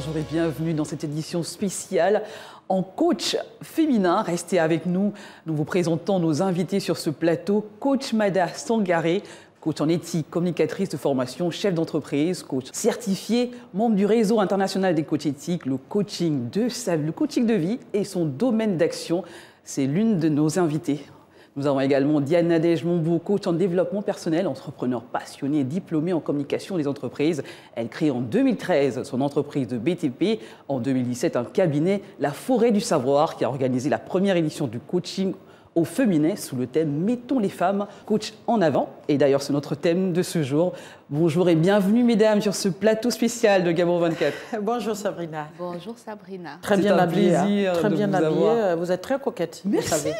bonjour et bienvenue dans cette édition spéciale en coach féminin. Restez avec nous, nous vous présentons nos invités sur ce plateau. Coach Mada Sangaré, coach en éthique, communicatrice de formation, chef d'entreprise, coach certifié, membre du réseau international des coachs éthiques. Le coaching de vie et son domaine d'action, c'est l'une de nos invités. Nous avons également Diane Nadège-Montbeau, coach en développement personnel, entrepreneur passionné et diplômée en communication des entreprises. Elle crée en 2013 son entreprise de BTP. En 2017, un cabinet, La Forêt du Savoir, qui a organisé la première édition du coaching au féminin sous le thème « Mettons les femmes coach en avant ». Et d'ailleurs, c'est notre thème de ce jour. Bonjour et bienvenue, mesdames, sur ce plateau spécial de Gabon 24. Bonjour Sabrina. Bonjour Sabrina. Très bien habillée. Très bien habillée. Vous êtes très coquette. Merci.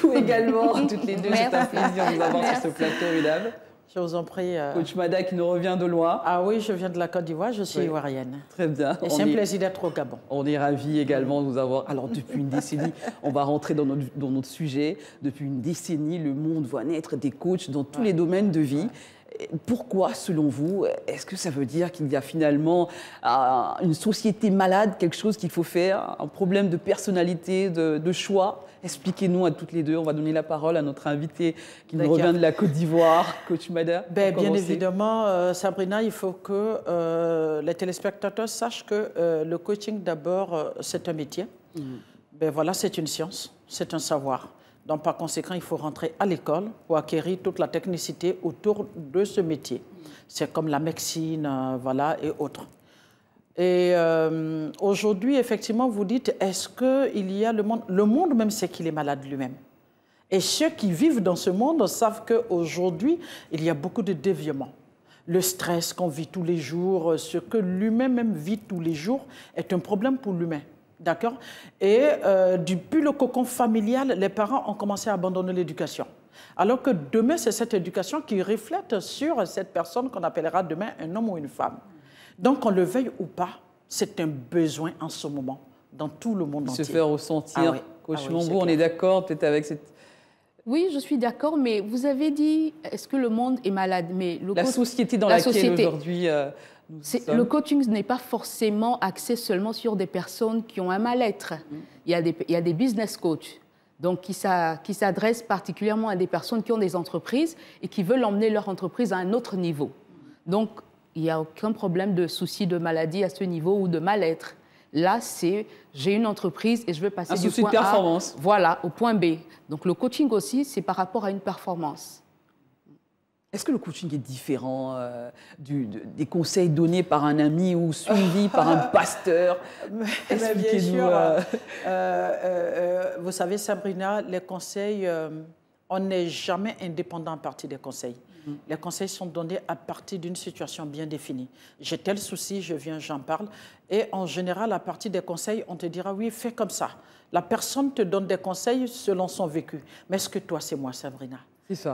Vous également, toutes les deux. C'est un plaisir de vous avoir sur ce plateau, mesdames. Je vous en prie. Coach Mada qui nous revient de loin. Ah oui, je viens de la Côte d'Ivoire, je suis ivoirienne. Très bien. Et c'est un plaisir d'être au Gabon. On est ravis également de vous avoir. Alors depuis une décennie, on va rentrer dans notre sujet. Depuis une décennie, le monde voit naître des coachs dans tous les domaines de vie. Pourquoi, selon vous, est-ce que ça veut dire qu'il y a finalement une société malade, quelque chose qu'il faut faire, un problème de personnalité, de choix? Expliquez-nous à toutes les deux. On va donner la parole à notre invité qui nous revient de la Côte d'Ivoire, coach Mada. Bien évidemment, Sabrina, il faut que les téléspectateurs sachent que le coaching, d'abord, c'est un métier. Voilà, c'est une science, c'est un savoir. Donc, par conséquent, il faut rentrer à l'école pour acquérir toute la technicité autour de ce métier. C'est comme la médecine, voilà, et autres. Et aujourd'hui, effectivement, vous dites, est-ce qu'il y a le monde? Le monde même sait qu'il est malade lui-même. Et ceux qui vivent dans ce monde savent qu'aujourd'hui, il y a beaucoup de déviements. Le stress qu'on vit tous les jours, ce que l'humain même vit tous les jours, est un problème pour l'humain. D'accord? Et depuis le cocon familial, les parents ont commencé à abandonner l'éducation. Alors que demain, c'est cette éducation qui reflète sur cette personne qu'on appellera demain un homme ou une femme. Donc, qu'on le veuille ou pas, c'est un besoin en ce moment, dans tout le monde entier. Se faire ressentir. Coach Montbeau, on est d'accord peut-être avec cette... Oui, je suis d'accord, mais vous avez dit, est-ce que le monde est malade? Mais la société dans laquelle aujourd'hui... le coaching n'est pas forcément axé seulement sur des personnes qui ont un mal-être. Il y a des business coachs donc qui s'adressent particulièrement à des personnes qui ont des entreprises et qui veulent emmener leur entreprise à un autre niveau. Donc, il n'y a aucun problème de souci de maladie à ce niveau ou de mal-être. Là, c'est j'ai une entreprise et je veux passer du point A voilà, au point B. Donc, le coaching aussi, c'est par rapport à une performance. Est-ce que le coaching est différent des conseils donnés par un ami ou suivis par un pasteur? Bien sûr. Vous savez, Sabrina, les conseils, on n'est jamais indépendant à partir des conseils. Les conseils sont donnés à partir d'une situation bien définie. J'ai tel souci, je viens, j'en parle. Et en général, à partir des conseils, on te dira, oui, fais comme ça. La personne te donne des conseils selon son vécu. Mais est-ce que toi, c'est moi, Sabrina?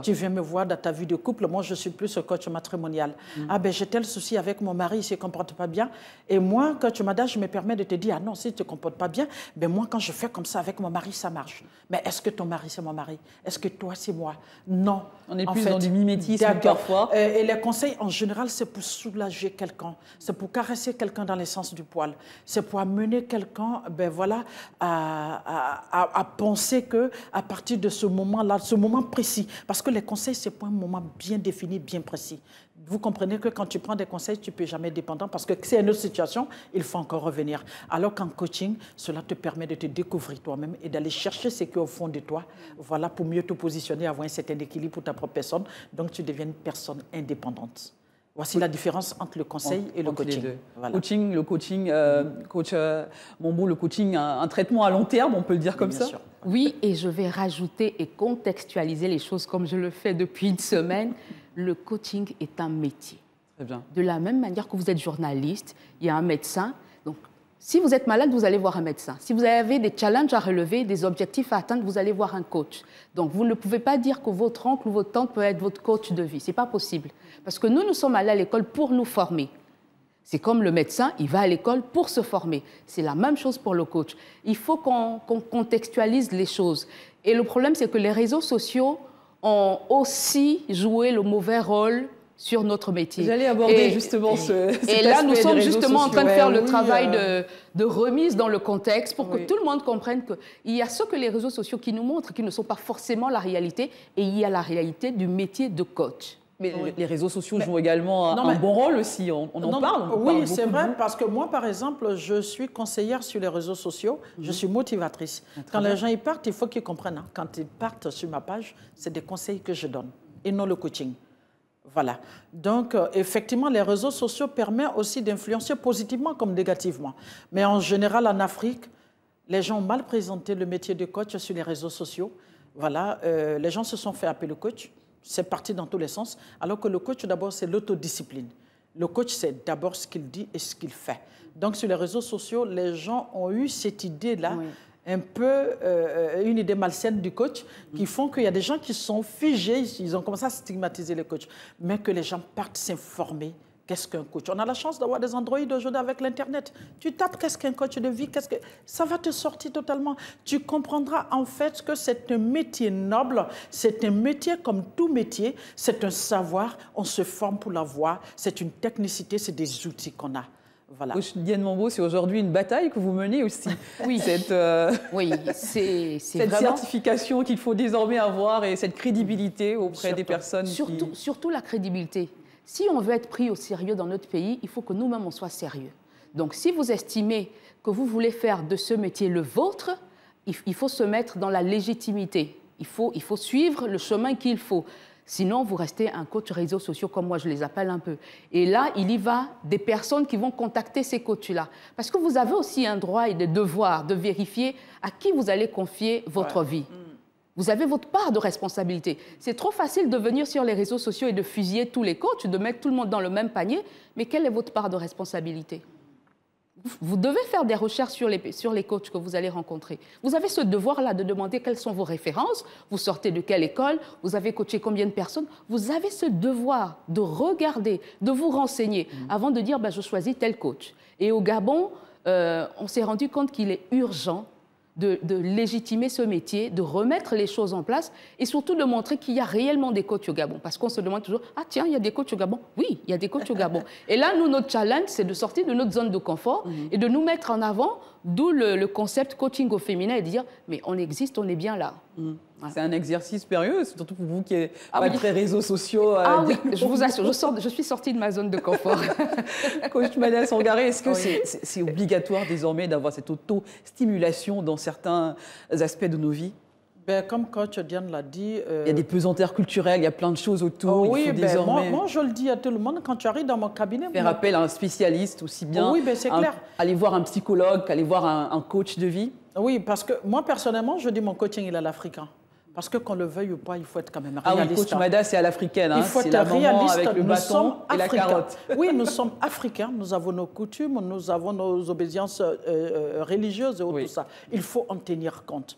Tu viens me voir dans ta vie de couple, moi je suis plus coach matrimonial. Ah ben j'ai tel souci avec mon mari, il ne se comporte pas bien. Et moi, coach Mada, je me permets de te dire, ah non, si tu ne te comportes pas bien, ben moi quand je fais comme ça avec mon mari, ça marche. Mais est-ce que ton mari c'est mon mari? Est-ce que toi c'est moi? Non. On est plus dans du mimétisme parfois. Et les conseils en général, c'est pour soulager quelqu'un, c'est pour caresser quelqu'un dans l'essence du poil, c'est pour amener quelqu'un ben voilà, à penser qu'à partir de ce moment-là, ce moment précis, parce que les conseils, c'est pour un moment bien défini, bien précis. Vous comprenez que quand tu prends des conseils, tu ne peux jamais être dépendant parce que c'est une autre situation, il faut encore revenir. Alors qu'en coaching, cela te permet de te découvrir toi-même et d'aller chercher ce qui est au fond de toi, voilà, pour mieux te positionner, avoir un certain équilibre pour ta propre personne. Donc, tu deviens une personne indépendante. Voici la différence entre le conseil et le coaching. Voilà. Coach Montbeau, le coaching, un traitement à long terme, on peut le dire comme ça? Sûr. Oui, et je vais rajouter et contextualiser les choses comme je le fais depuis une semaine. Le coaching est un métier. Très bien. De la même manière que vous êtes journaliste, il y a un médecin. Donc, si vous êtes malade, vous allez voir un médecin. Si vous avez des challenges à relever, des objectifs à atteindre, vous allez voir un coach. Donc, vous ne pouvez pas dire que votre oncle ou votre tante peut être votre coach de vie. Ce n'est pas possible. Parce que nous sommes allés à l'école pour nous former. C'est comme le médecin, il va à l'école pour se former. C'est la même chose pour le coach. Il faut qu'on contextualise les choses. Et le problème, c'est que les réseaux sociaux ont aussi joué le mauvais rôle sur notre métier. J'allais aborder justement cet Et là, nous sommes justement en train de faire le travail de remise dans le contexte pour que tout le monde comprenne qu'il y a ce que les réseaux sociaux qui nous montrent, qui ne sont pas forcément la réalité, et il y a la réalité du métier de coach. Mais les réseaux sociaux jouent également un bon rôle aussi, on en parle. Oui, c'est vrai, parce que moi, par exemple, je suis conseillère sur les réseaux sociaux, je suis motivatrice. Quand les gens y partent, il faut qu'ils comprennent. Hein. Quand ils partent sur ma page, c'est des conseils que je donne, et non le coaching. Voilà. Donc, effectivement, les réseaux sociaux permettent aussi d'influencer positivement comme négativement. Mais en général, en Afrique, les gens ont mal présenté le métier de coach sur les réseaux sociaux. Voilà, les gens se sont fait appeler coach. C'est parti dans tous les sens, alors que le coach, d'abord, c'est l'autodiscipline. Le coach, c'est d'abord ce qu'il dit et ce qu'il fait. Donc, sur les réseaux sociaux, les gens ont eu cette idée-là, un peu une idée malsaine du coach, qui font qu'il y a des gens qui sont figés, ils ont commencé à stigmatiser le coach, mais que les gens partent s'informer. Qu'est-ce qu'un coach? On a la chance d'avoir des Android aujourd'hui avec l'Internet. Tu tapes qu'est-ce qu'un coach de vie, ça va te sortir totalement. Tu comprendras en fait que c'est un métier noble, c'est un métier comme tout métier, c'est un savoir, on se forme pour l'avoir, c'est une technicité, c'est des outils qu'on a. Voilà. Coach Diane Mambo, c'est aujourd'hui une bataille que vous menez aussi. Oui, cette vraiment... certification qu'il faut désormais avoir et cette crédibilité auprès des personnes. Surtout la crédibilité. Si on veut être pris au sérieux dans notre pays, il faut que nous-mêmes, on soit sérieux. Donc, si vous estimez que vous voulez faire de ce métier le vôtre, il faut se mettre dans la légitimité. Il faut suivre le chemin qu'il faut. Sinon, vous restez un coach réseaux sociaux, comme moi, je les appelle un peu. Et là, il y va des personnes qui vont contacter ces coachs-là. Parce que vous avez aussi un droit et des devoirs de vérifier à qui vous allez confier votre vie. Vous avez votre part de responsabilité. C'est trop facile de venir sur les réseaux sociaux et de fusiller tous les coachs, de mettre tout le monde dans le même panier, mais quelle est votre part de responsabilité? Vous devez faire des recherches sur les coachs que vous allez rencontrer. Vous avez ce devoir-là de demander quelles sont vos références, vous sortez de quelle école, vous avez coaché combien de personnes. Vous avez ce devoir de regarder, de vous renseigner avant de dire je choisis tel coach. Et au Gabon, on s'est rendu compte qu'il est urgent de légitimer ce métier, de remettre les choses en place et surtout de montrer qu'il y a réellement des coachs au Gabon. Parce qu'on se demande toujours, ah tiens, il y a des coachs au Gabon. Oui, il y a des coachs au Gabon. Et là, nous, notre challenge, c'est de sortir de notre zone de confort et de nous mettre en avant, d'où le concept coaching au féminin et de dire, mais on existe, on est bien là. Voilà. C'est un exercice périeux, surtout pour vous qui n'êtes pas très réseaux sociaux. Oui, je vous assure, je suis sortie de ma zone de confort. Coach Mada Sangaré, est-ce que c'est obligatoire désormais d'avoir cette auto-stimulation dans certains aspects de nos vies? Comme coach Diane l'a dit... Il y a des pesanteurs culturels, il y a plein de choses autour. Oui, il faut désormais... moi, je le dis à tout le monde, quand tu arrives dans mon cabinet... Faire appel à un spécialiste aussi bien. Oui, c'est clair. Aller voir un psychologue, aller voir un coach de vie. Oui, parce que moi, personnellement, je dis mon coaching, il est à l'africain. Parce que qu'on le veuille ou pas, il faut être quand même réaliste. Ah oui, coach Mada, c'est à l'africaine. Il faut être réaliste. Avec le bâton et la carotte. Oui, nous sommes africains, nous avons nos coutumes, nous avons nos obédiences religieuses et tout ça. Il faut en tenir compte.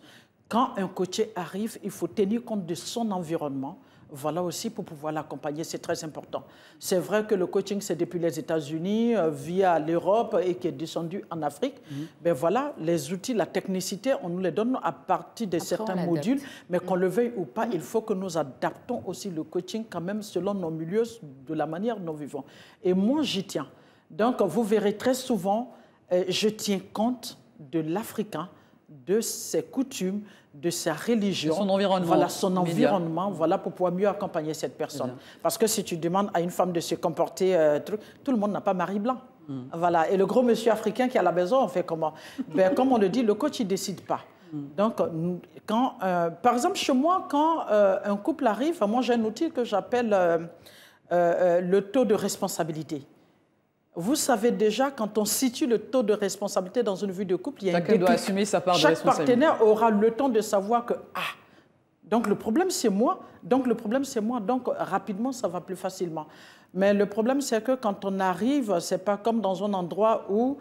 Quand un coaché arrive, il faut tenir compte de son environnement. Voilà aussi pour pouvoir l'accompagner, c'est très important. C'est vrai que le coaching, c'est depuis les États-Unis, via l'Europe et qui est descendu en Afrique. Mais voilà, les outils, la technicité, on nous les donne à partir de certains modules. Mais qu'on le veuille ou pas, il faut que nous adaptons aussi le coaching quand même selon nos milieux, de la manière dont nous vivons. Et moi, j'y tiens. Donc, vous verrez très souvent, je tiens compte de l'Africain, de ses coutumes, de sa religion, son environnement, voilà, son environnement, voilà, pour pouvoir mieux accompagner cette personne. Parce que si tu demandes à une femme de se comporter, tout le monde n'a pas mari blanc. Voilà. Et le gros monsieur africain qui est à la maison, on fait comment? Comme on le dit, le coach, il ne décide pas. Donc, par exemple, chez moi, quand un couple arrive, moi j'ai un outil que j'appelle le taux de responsabilité. Vous savez déjà, quand on situe le taux de responsabilité dans une vie de couple, il y a chacun doit assumer sa part de responsabilité. Chaque partenaire aura le temps de savoir que, donc le problème c'est moi, donc rapidement ça va plus facilement. Mais le problème c'est que quand on arrive, c'est pas comme dans un endroit où,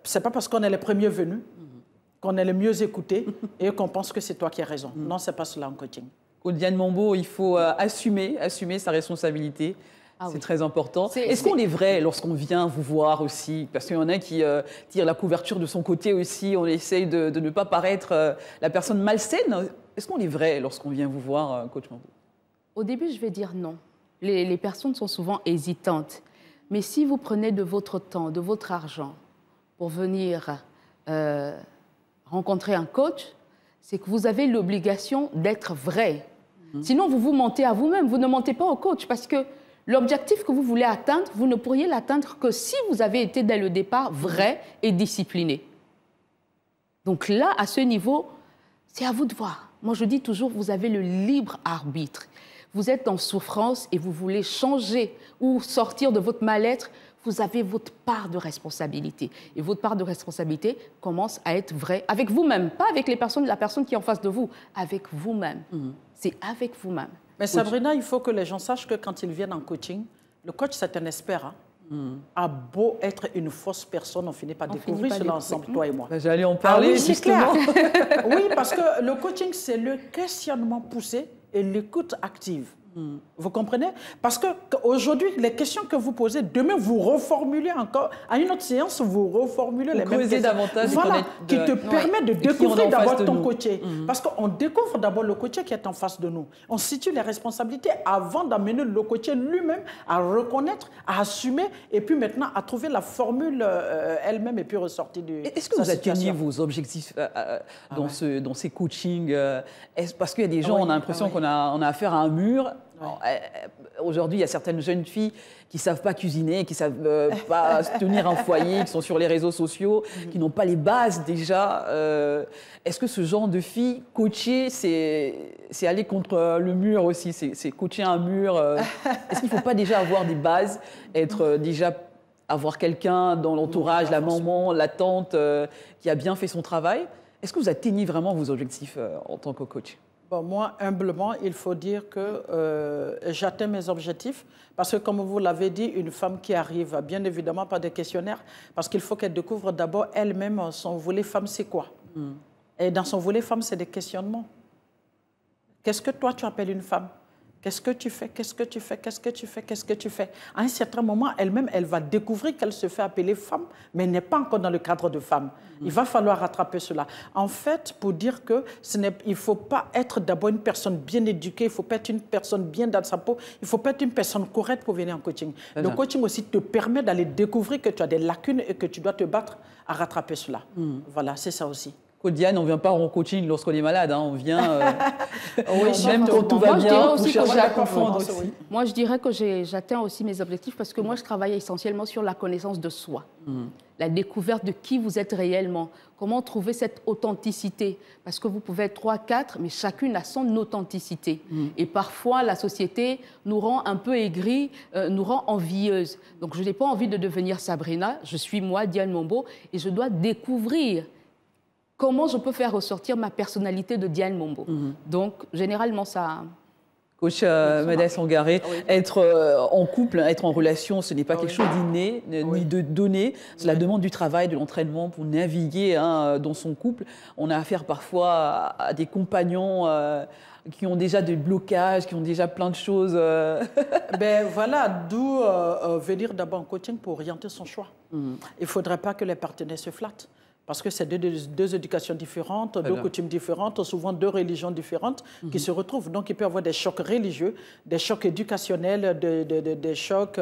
c'est pas parce qu'on est les premiers venus, qu'on est les mieux écoutés et qu'on pense que c'est toi qui as raison. Non, c'est pas cela en coaching. Diane Mambo, il faut assumer sa responsabilité. C'est très important. Est-ce qu'on est vrai lorsqu'on vient vous voir aussi? Parce qu'il y en a qui tirent la couverture de son côté aussi. On essaye de ne pas paraître la personne malsaine. Est-ce qu'on est vrai lorsqu'on vient vous voir, coach Mambo? Au début, je vais dire non. les personnes sont souvent hésitantes. Mais si vous prenez de votre temps, de votre argent pour venir rencontrer un coach, c'est que vous avez l'obligation d'être vrai. Sinon, vous vous mentez à vous-même, vous ne mentez pas au coach parce que l'objectif que vous voulez atteindre, vous ne pourriez l'atteindre que si vous avez été dès le départ vrai et discipliné. Donc là, à ce niveau, c'est à vous de voir. Moi, je dis toujours, vous avez le libre arbitre. Vous êtes en souffrance et vous voulez changer ou sortir de votre mal-être, vous avez votre part de responsabilité. Et votre part de responsabilité commence à être vraie avec vous-même, pas avec la personne qui est en face de vous, avec vous-même. C'est avec vous-même. Mais Sabrina, il faut que les gens sachent que quand ils viennent en coaching, le coach, c'est un expert. A beau être une fausse personne, on finit par découvrir cela ensemble, toi et moi. J'allais en parler, oui, justement. Clair. Oui, parce que le coaching, c'est le questionnement poussé et l'écoute active. Vous comprenez? Parce qu'aujourd'hui, les questions que vous posez, demain, vous reformulez encore. À une autre séance, vous reformulez les mêmes questions. Davantage voilà, qui te permet de découvrir d'abord ton coaché. Parce qu'on découvre d'abord le coaché qui est en face de nous. On situe les responsabilités avant d'amener le coaché lui-même à reconnaître, à assumer, et puis maintenant à trouver la formule elle-même et puis ressortir du. Est-ce que vous atteignez vos objectifs dans ces coachings? Parce qu'il y a des gens, on a l'impression qu'on a affaire à un mur. Aujourd'hui, il y a certaines jeunes filles qui ne savent pas cuisiner, qui ne savent pas tenir un foyer, qui sont sur les réseaux sociaux, qui n'ont pas les bases déjà. Est-ce que ce genre de filles, coacher, c'est aller contre le mur aussi, c'est coacher un mur? Est-ce qu'il ne faut pas déjà avoir des bases, avoir quelqu'un dans l'entourage, la maman, la tante, qui a bien fait son travail? Est-ce que vous atteignez vraiment vos objectifs en tant que coach? Bon, moi, humblement, il faut dire que j'atteins mes objectifs parce que, comme vous l'avez dit, une femme qui arrive, bien évidemment, pas de questionnaire, parce qu'il faut qu'elle découvre d'abord elle-même son volet femme, c'est quoi. Et dans son volet femme, c'est des questionnements. Qu'est-ce que toi, tu appelles une femme? Qu'est-ce que tu fais? Qu'est-ce que tu fais? Qu'est-ce que tu fais? Qu'est-ce que tu fais? À un certain moment, elle-même, elle va découvrir qu'elle se fait appeler femme, mais elle n'est pas encore dans le cadre de femme. Il va falloir rattraper cela. En fait, pour dire que il ne faut pas être d'abord une personne bien éduquée, il ne faut pas être une personne bien dans sa peau, il ne faut pas être une personne correcte pour venir en coaching. Le coaching aussi te permet d'aller découvrir que tu as des lacunes et que tu dois te battre à rattraper cela. Voilà, c'est ça aussi. Diane, on ne vient pas en coaching lorsqu'on est malade, on vient même quand tout va bien, pour chercher à comprendre aussi. Moi, je dirais que j'atteins aussi mes objectifs parce que moi, je travaille essentiellement sur la connaissance de soi, la découverte de qui vous êtes réellement, comment trouver cette authenticité. Parce que vous pouvez être 3, 4, mais chacune a son authenticité. Et parfois, la société nous rend un peu aigris, nous rend envieuses. Donc, je n'ai pas envie de devenir Sabrina, je suis moi, Diane Mombo, et je dois découvrir comment je peux faire ressortir ma personnalité de Diane Mombo. Donc, généralement, ça... Coach Mada Sangaré, être en couple, être en relation, ce n'est pas quelque chose d'inné, ni de donné. Cela demande du travail, de l'entraînement pour naviguer dans son couple. On a affaire parfois à des compagnons qui ont déjà des blocages, qui ont déjà plein de choses. Ben voilà, d'où venir d'abord en coaching pour orienter son choix. Il ne faudrait pas que les partenaires se flattent. Parce que c'est deux éducations différentes, deux coutumes différentes, souvent deux religions différentes qui se retrouvent. Donc, il peut y avoir des chocs religieux, des chocs éducationnels, des chocs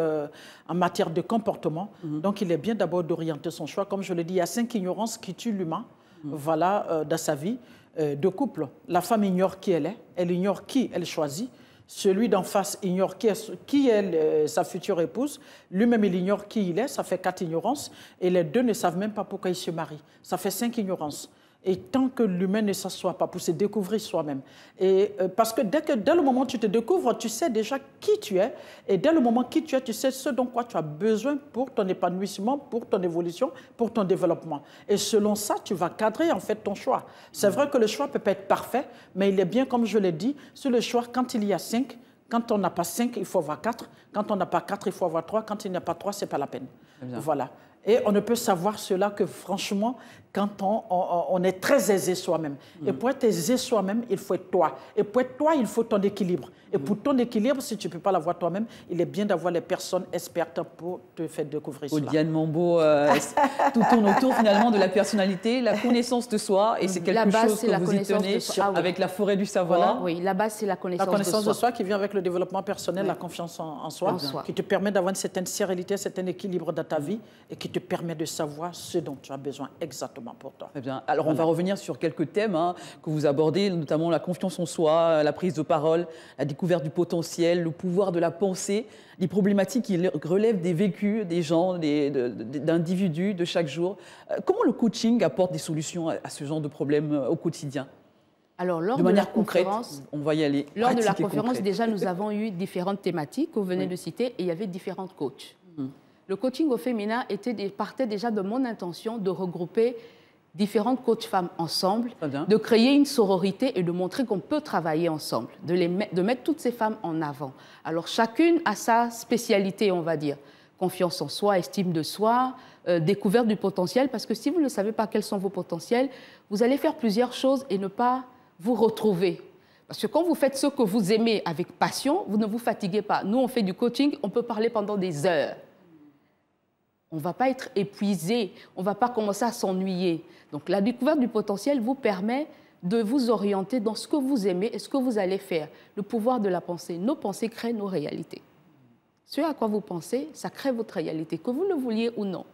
en matière de comportement. Donc, il est bien d'abord d'orienter son choix. Comme je le dis, il y a 5 ignorances qui tuent l'humain voilà, dans sa vie de couple. La femme ignore qui elle ignore qui elle choisit. Celui d'en face ignore qui est sa future épouse. Lui-même, il ignore qui il est. Ça fait 4 ignorances. Et les deux ne savent même pas pourquoi ils se marient. Ça fait 5 ignorances. Et tant que l'humain ne s'assoit pas pour se découvrir soi-même. Et parce que dès le moment où tu te découvres, tu sais déjà qui tu es. Et dès le moment qui tu es, tu sais ce dont quoi tu as besoin pour ton épanouissement, pour ton évolution, pour ton développement. Et selon ça, tu vas cadrer en fait ton choix. C'est vrai que le choix ne peut pas être parfait, mais il est bien, comme je l'ai dit, sur le choix, quand il y a 5, quand on n'a pas 5, il faut avoir 4. Quand on n'a pas 4, il faut avoir 3. Quand il n'y a pas 3, ce n'est pas la peine. Voilà. Et on ne peut savoir cela que franchement quand on est très aisé soi-même. Et pour être aisé soi-même, il faut être toi. Et pour être toi, il faut ton équilibre. Et pour ton équilibre, si tu ne peux pas l'avoir toi-même, il est bien d'avoir les personnes expertes pour te faire découvrir cela. Diane Mambo, tout tourne autour finalement de la personnalité, la connaissance de soi. Et c'est quelque chose que vous y tenez avec la forêt du savoir. Voilà. Oui, la base, c'est la connaissance de soi qui vient avec le développement personnel, la confiance en soi, qui te permet d'avoir une certaine sérénité, un certain équilibre dans ta vie et qui te permet de savoir ce dont tu as besoin exactement pour toi. Très bien. Alors, on va revenir sur quelques thèmes que vous abordez, notamment la confiance en soi, la prise de parole, la découverte du potentiel, le pouvoir de la pensée, les problématiques qui relèvent des vécus des gens, d'individus de chaque jour. Comment le coaching apporte des solutions à ce genre de problèmes au quotidien? Alors, de manière concrète, on va y aller. Lors de la conférence, déjà, nous avons eu différentes thématiques que vous venez de citer et il y avait différentes coachs. Le coaching au féminin partait déjà de mon intention de regrouper différentes coachs femmes ensemble, de créer une sororité et de montrer qu'on peut travailler ensemble, de mettre toutes ces femmes en avant. Alors, chacune a sa spécialité, on va dire. Confiance en soi, estime de soi, découverte du potentiel, parce que si vous ne savez pas quels sont vos potentiels, vous allez faire plusieurs choses et ne pas vous retrouver. Parce que quand vous faites ce que vous aimez avec passion, vous ne vous fatiguez pas. Nous, on fait du coaching, on peut parler pendant des heures. On ne va pas être épuisé, on ne va pas commencer à s'ennuyer. Donc la découverte du potentiel vous permet de vous orienter dans ce que vous aimez et ce que vous allez faire. Le pouvoir de la pensée. Nos pensées créent nos réalités. Ce à quoi vous pensez, ça crée votre réalité, que vous le vouliez ou non.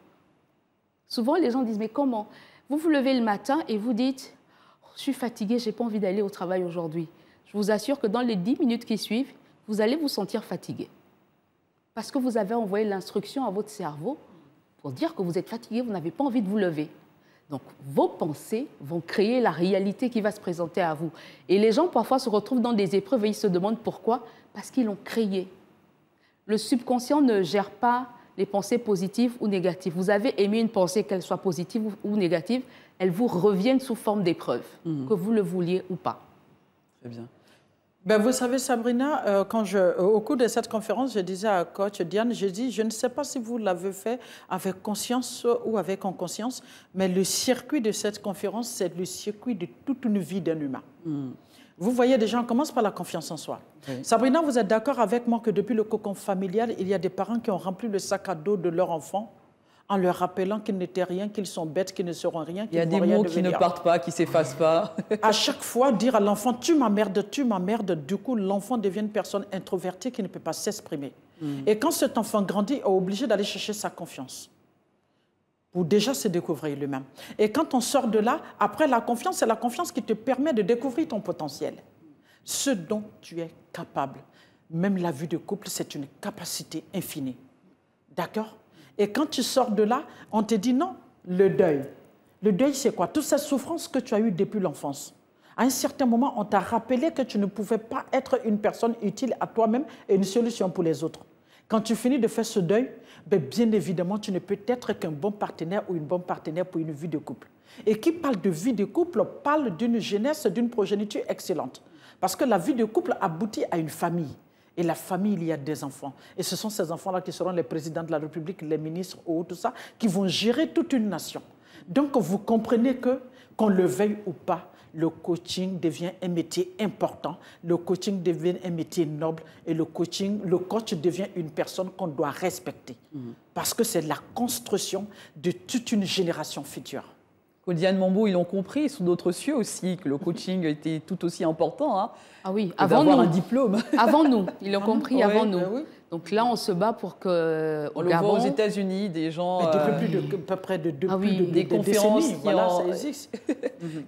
Souvent, les gens disent, mais comment? Vous vous levez le matin et vous dites, oh, je suis fatiguée, je n'ai pas envie d'aller au travail aujourd'hui. Je vous assure que dans les 10 minutes qui suivent, vous allez vous sentir fatigué. Parce que vous avez envoyé l'instruction à votre cerveau pour dire que vous êtes fatigué, vous n'avez pas envie de vous lever. Donc, vos pensées vont créer la réalité qui va se présenter à vous. Et les gens, parfois, se retrouvent dans des épreuves et ils se demandent pourquoi. Parce qu'ils l'ont créé. Le subconscient ne gère pas les pensées positives ou négatives. Vous avez émis une pensée, qu'elle soit positive ou négative, elle vous revient sous forme d'épreuve, que vous le vouliez ou pas. Très bien. Ben, vous savez, Sabrina, au cours de cette conférence, je disais à coach Diane, je ne sais pas si vous l'avez fait avec conscience ou avec inconscience, mais le circuit de cette conférence, c'est le circuit de toute une vie d'un humain. Vous voyez déjà, on commence par la confiance en soi. Oui. Sabrina, vous êtes d'accord avec moi que depuis le cocon familial, il y a des parents qui ont rempli le sac à dos de leur enfant en leur rappelant qu'ils n'étaient rien, qu'ils sont bêtes, qu'ils ne seront rien, qu'ils ne vont rien devenir. Il y a des mots qui ne partent pas, qui ne s'effacent pas. À chaque fois, dire à l'enfant, tu m'emmerdes, du coup, l'enfant devient une personne introvertie qui ne peut pas s'exprimer. Et quand cet enfant grandit, il est obligé d'aller chercher sa confiance pour déjà se découvrir lui-même. Et quand on sort de là, après la confiance, c'est la confiance qui te permet de découvrir ton potentiel. Ce dont tu es capable. Même la vie de couple, c'est une capacité infinie. D'accord ? Et quand tu sors de là, on te dit non, le deuil. Le deuil, c'est quoi? Toute cette souffrance que tu as eue depuis l'enfance. À un certain moment, on t'a rappelé que tu ne pouvais pas être une personne utile à toi-même et une solution pour les autres. Quand tu finis de faire ce deuil, bien évidemment, tu ne peux être qu'un bon partenaire ou une bonne partenaire pour une vie de couple. Et qui parle de vie de couple parle d'une jeunesse, d'une progéniture excellente. Parce que la vie de couple aboutit à une famille. Et la famille, il y a des enfants. Et ce sont ces enfants-là qui seront les présidents de la République, les ministres ou tout ça, qui vont gérer toute une nation. Donc, vous comprenez que, qu'on le veuille ou pas, le coaching devient un métier important, le coaching devient un métier noble et le coach devient une personne qu'on doit respecter. Parce que c'est la construction de toute une génération future. Diane Mambo, ils l'ont compris, sous d'autres cieux aussi, que le coaching était tout aussi important. Hein, ah oui, avant nous. Un diplôme. Avant nous, ils l'ont compris avant nous. Oui. Donc là, on se bat pour que... On le voit aux États-Unis, des gens... Depuis à peu près des conférences qui, voilà, ça existe.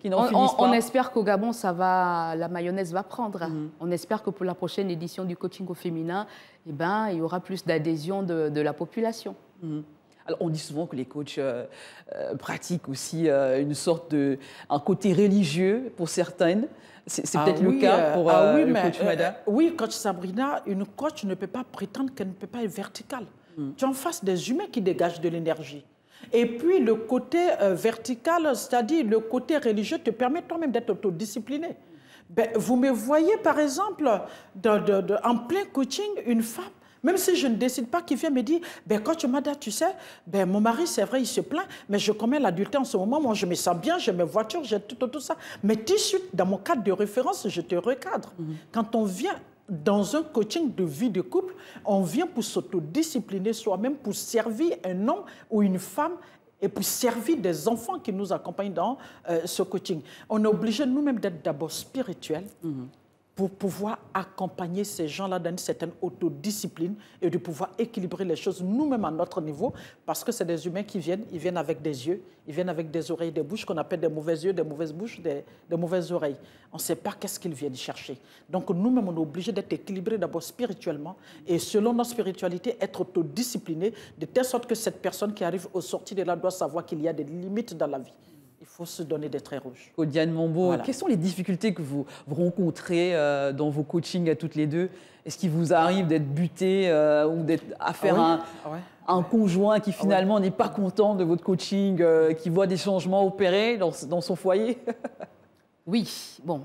Qui n'en finissent pas. On espère qu'au Gabon, la mayonnaise va prendre. On espère que pour la prochaine édition du coaching au féminin, il y aura plus d'adhésion de la population. Alors, on dit souvent que les coachs pratiquent aussi un côté religieux pour certaines. C'est peut-être le cas pour le coach Mada. Oui, coach Sabrina, une coach ne peut pas prétendre qu'elle ne peut pas être verticale. Tu es en face des humains qui dégagent de l'énergie. Et puis, le côté vertical, c'est-à-dire le côté religieux, te permet toi-même d'être autodiscipliné. Vous me voyez, par exemple, en plein coaching, une femme Même si je ne décide pas, qui vient me dire, ben, coach Mada, tu sais, ben, mon mari, c'est vrai, il se plaint, mais je commets l'adultère en ce moment, moi, je me sens bien, j'ai mes voitures, j'ai tout ça. Mais tout de suite, dans mon cadre de référence, je te recadre. Quand on vient dans un coaching de vie de couple, on vient pour s'autodiscipliner soi-même, pour servir un homme ou une femme et pour servir des enfants qui nous accompagnent dans ce coaching. On est obligé nous-mêmes d'être d'abord spirituels pour pouvoir accompagner ces gens-là dans une certaine autodiscipline et de pouvoir équilibrer les choses nous-mêmes à notre niveau, parce que c'est des humains qui viennent, ils viennent avec des yeux, ils viennent avec des oreilles, des bouches qu'on appelle des mauvais yeux, des mauvaises bouches, des mauvaises oreilles. On ne sait pas qu'est-ce qu'ils viennent chercher. Donc nous-mêmes, on est obligé d'être équilibrés d'abord spirituellement et selon notre spiritualité, être autodiscipliné de telle sorte que cette personne qui arrive au sortir de là doit savoir qu'il y a des limites dans la vie. Il faut se donner des traits rouges. Diane Mambo, Voilà. quelles sont les difficultés que vous rencontrez dans vos coachings à toutes les deux? Est-ce qu'il vous arrive d'être buté ou d'être à faire un conjoint qui finalement n'est pas content de votre coaching, qui voit des changements opérés dans son foyer? Oui, bon.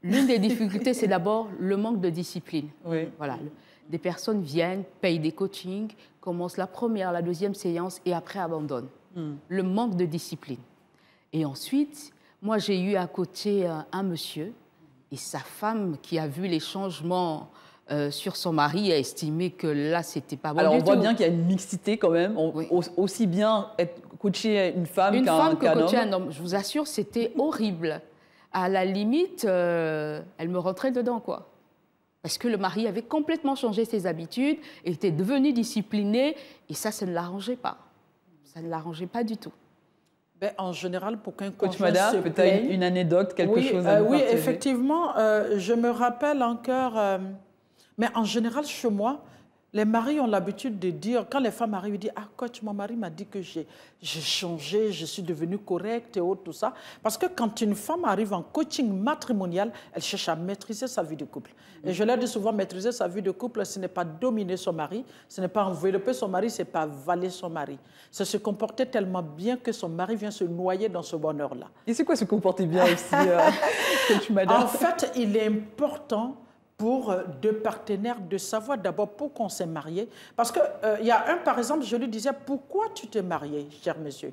L'une des difficultés, c'est d'abord le manque de discipline. Oui. Voilà. Des personnes viennent, payent des coachings, commencent la première, la deuxième séance et après abandonnent. Le manque de discipline. Et ensuite, moi, j'ai eu à côté un monsieur et sa femme qui a vu les changements sur son mari a estimé que là, c'était pas bon. Alors, du on voit tout. bien qu'il y a une mixité quand même. Aussi bien être coaché une femme qu'un homme. Coacher un homme. Je vous assure, c'était horrible. À la limite, elle me rentrait dedans, quoi. Parce que le mari avait complètement changé ses habitudes, il était devenu discipliné et ça ne l'arrangeait pas. Ça ne l'arrangeait pas du tout. Ben, en général, pour qu'un Coach Mada, peut-être une anecdote, quelque chose à nous oui, partager. effectivement, je me rappelle encore, mais en général, chez moi, les maris ont l'habitude de dire, quand les femmes arrivent, ils disent « Ah, coach, mon mari m'a dit que j'ai changé, je suis devenue correcte et autres, tout ça. » Parce que quand une femme arrive en coaching matrimonial, elle cherche à maîtriser sa vie de couple. Et je l'ai dit souvent, maîtriser sa vie de couple, ce n'est pas dominer son mari, ce n'est pas envelopper son mari, ce n'est pas avaler son mari. C'est se comporter tellement bien que son mari vient se noyer dans ce bonheur-là. Et c'est quoi se comporter bien aussi, coach Mada? En fait, il est important pour deux partenaires de savoir d'abord pourquoi on s'est marié. Parce qu'il y a un, par exemple, je lui disais, pourquoi tu t'es marié, cher monsieur?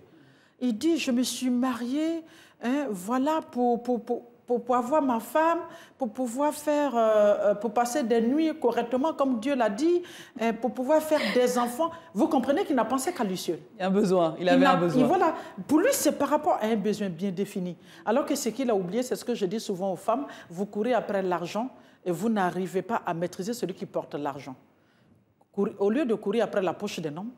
Il dit, je me suis marié, hein, voilà, pour avoir ma femme, pour pouvoir faire, pour passer des nuits correctement, comme Dieu l'a dit, pour pouvoir faire des enfants. Vous comprenez qu'il n'a pensé qu'à lui seul. Il y a un besoin, il avait un besoin. Et voilà, pour lui, c'est par rapport à un besoin bien défini. Alors que ce qu'il a oublié, c'est ce que je dis souvent aux femmes, vous courez après l'argent, et vous n'arrivez pas à maîtriser celui qui porte l'argent. Au lieu de courir après la poche d'un homme,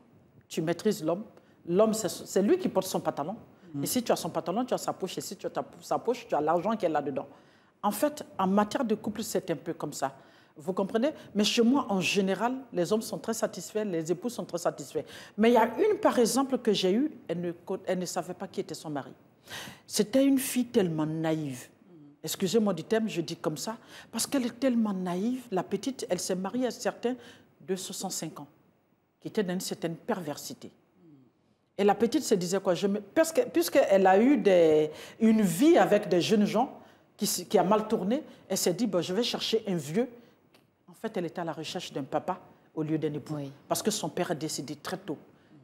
tu maîtrises l'homme. L'homme, c'est lui qui porte son pantalon. Et si tu as son pantalon, tu as sa poche. Et si tu as sa poche, tu as l'argent qui est là-dedans. En fait, en matière de couple, c'est un peu comme ça. Vous comprenez? Mais chez moi, en général, les hommes sont très satisfaits, les époux sont très satisfaits. Mais il y a une, par exemple, que j'ai eue, elle ne savait pas qui était son mari. C'était une fille tellement naïve. Excusez-moi du terme, je dis comme ça, parce qu'elle est tellement naïve. La petite, elle s'est mariée à certains de 65 ans, qui étaient dans une certaine perversité. Et la petite se disait quoi? Puisqu'elle a eu une vie avec des jeunes gens qui a mal tourné, elle s'est dit, bon, je vais chercher un vieux. En fait, elle était à la recherche d'un papa au lieu d'un époux, parce que son père est décédé très tôt.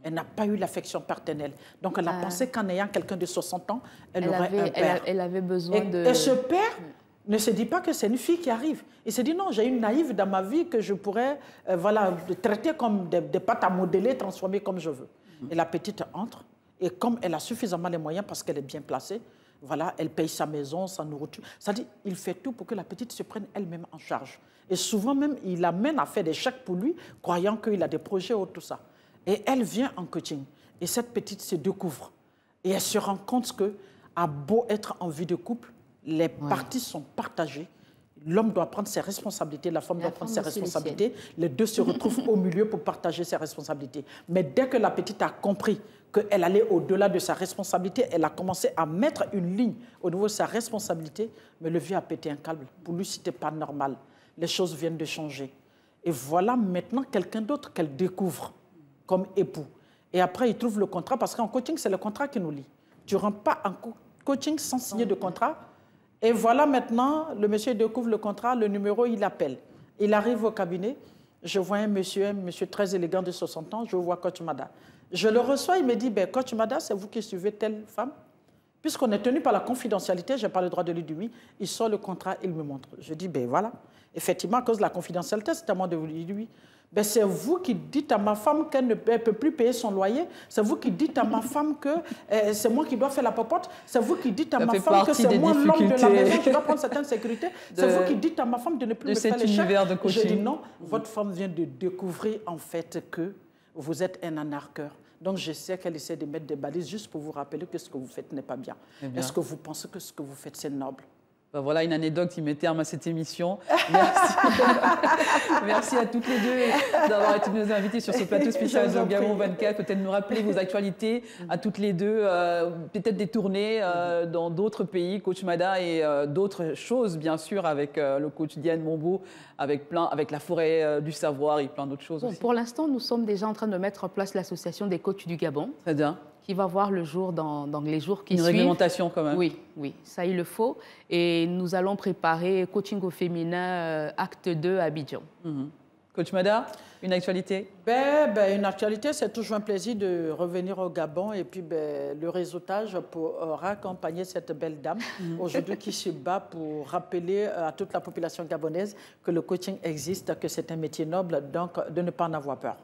Elle n'a pas eu l'affection paternelle. Donc, elle a pensé qu'en ayant quelqu'un de 60 ans, elle aurait un père. Elle avait besoin de... Et ce père ne se dit pas que c'est une fille qui arrive. Il se dit, non, j'ai une naïve dans ma vie que je pourrais voilà, traiter comme des pâtes à modeler, transformer comme je veux. Et la petite entre, et comme elle a suffisamment les moyens parce qu'elle est bien placée, voilà, elle paye sa maison, sa nourriture. C'est-à-dire, il fait tout pour que la petite se prenne elle-même en charge. Et souvent même, il l'amène à faire des chèques pour lui, croyant qu'il a des projets ou tout ça. Et elle vient en coaching. Et cette petite se découvre. Et elle se rend compte que, à beau être en vie de couple, les parties sont partagées. L'homme doit prendre ses responsabilités, la femme doit prendre ses responsabilités. Les deux se retrouvent au milieu pour partager ses responsabilités. Mais dès que la petite a compris qu'elle allait au-delà de sa responsabilité, elle a commencé à mettre une ligne au niveau de sa responsabilité, mais le vieux a pété un câble. Pour lui, ce n'était pas normal. Les choses viennent de changer. Et voilà maintenant quelqu'un d'autre qu'elle découvre comme époux. Et après, il trouve le contrat, parce qu'en coaching, c'est le contrat qui nous lie. Tu ne rentres pas en coaching sans signer de contrat. Et voilà maintenant, le monsieur découvre le contrat, le numéro, il appelle. Il arrive au cabinet, je vois un monsieur très élégant de 60 ans, je vois Coach Mada. Je le reçois, il me dit, ben, Coach Mada, c'est vous qui suivez telle femme? Puisqu'on est tenu par la confidentialité, je n'ai pas le droit de lui dire oui. Il sort le contrat, il me montre. Je dis, ben voilà. Effectivement, à cause de la confidentialité, c'est à moi de vous dire oui. Ben, c'est vous qui dites à ma femme qu'elle ne peut plus payer son loyer. C'est vous qui dites à ma femme que c'est moi qui dois faire la popote. C'est vous qui dites à ma femme que c'est moi l'homme de la maison qui dois prendre certaines sécurités. C'est vous qui dites à ma femme de ne plus me faire les chèques. Je dis non, votre femme vient de découvrir en fait que vous êtes un anarcheur. Donc, je sais qu'elle essaie de mettre des balises juste pour vous rappeler que ce que vous faites n'est pas bien. Est-ce que vous pensez que ce que vous faites, c'est noble? Ben voilà une anecdote qui met terme à cette émission. Merci. Merci à toutes les deux d'avoir été nos invités sur ce plateau spécial de Gabon 24. Peut-être nous rappeler vos actualités à toutes les deux, peut-être des tournées dans d'autres pays, Coach Mada, et d'autres choses, bien sûr, avec le coach Diane Mombo, avec la forêt du savoir et plein d'autres choses aussi. Pour l'instant, nous sommes déjà en train de mettre en place l'association des coachs du Gabon. Très bien. Qui va voir le jour dans les jours qui suivent. Une réglementation quand même. Oui, oui, ça il le faut. Et nous allons préparer coaching au féminin acte 2 à Abidjan. Coach Mada, une actualité? Une actualité, c'est toujours un plaisir de revenir au Gabon et puis le réseautage pour raccompagner cette belle dame aujourd'hui qui se bat pour rappeler à toute la population gabonaise que le coaching existe, que c'est un métier noble, donc de ne pas en avoir peur.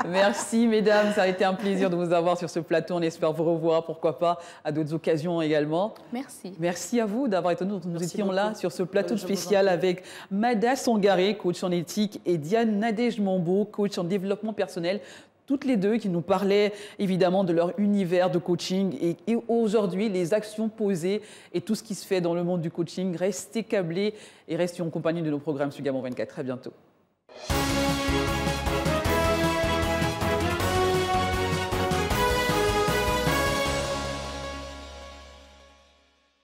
Merci mesdames, ça a été un plaisir de vous avoir sur ce plateau. On espère vous revoir, pourquoi pas, à d'autres occasions également. Merci. Merci à vous d'avoir été nous. Nous étions là sur ce plateau spécial avec Mada Sangaré, coach en éthique, et Diane Nadège Mombo, coach en développement personnel, toutes les deux qui nous parlaient évidemment de leur univers de coaching et aujourd'hui les actions posées et tout ce qui se fait dans le monde du coaching. Restez câblés et restez en compagnie de nos programmes sur Gabon 24. À bientôt.